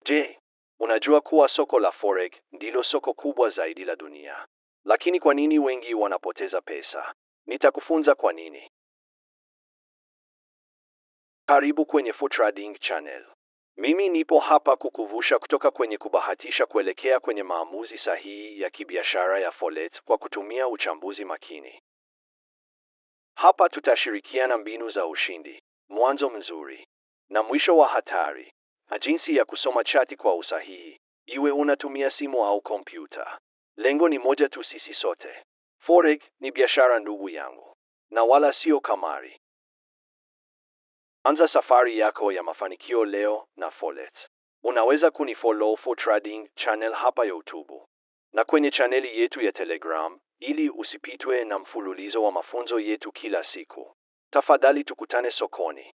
Je, unajua kuwa soko la Forex ndilo soko kubwa zaidi la dunia? Lakini kwa nini wengi wanapoteza pesa? Nitakufunza kwa nini. Karibu kwenye FoTrading Channel. Mimi nipo hapa kukuvusha kutoka kwenye kubahatisha kuelekea kwenye maamuzi sahihi ya kibiashara ya Forex kwa kutumia uchambuzi makini. Hapa tutashirikiana mbinu za ushindi, mwanzo mzuri na mwisho wa hatari, na jinsi ya kusoma chati kwa usahihi, iwe unatumia simu au kompyuta. Lengo ni moja tu, sisi sote. Forex ni biashara, ndugu yangu, na wala sio kamari. Anza safari yako ya mafanikio leo na Forex. Unaweza kunifollow FoTrading Channel hapa YouTube na kwenye chaneli yetu ya Telegram ili usipitwe na mfululizo wa mafunzo yetu kila siku. Tafadhali tukutane sokoni.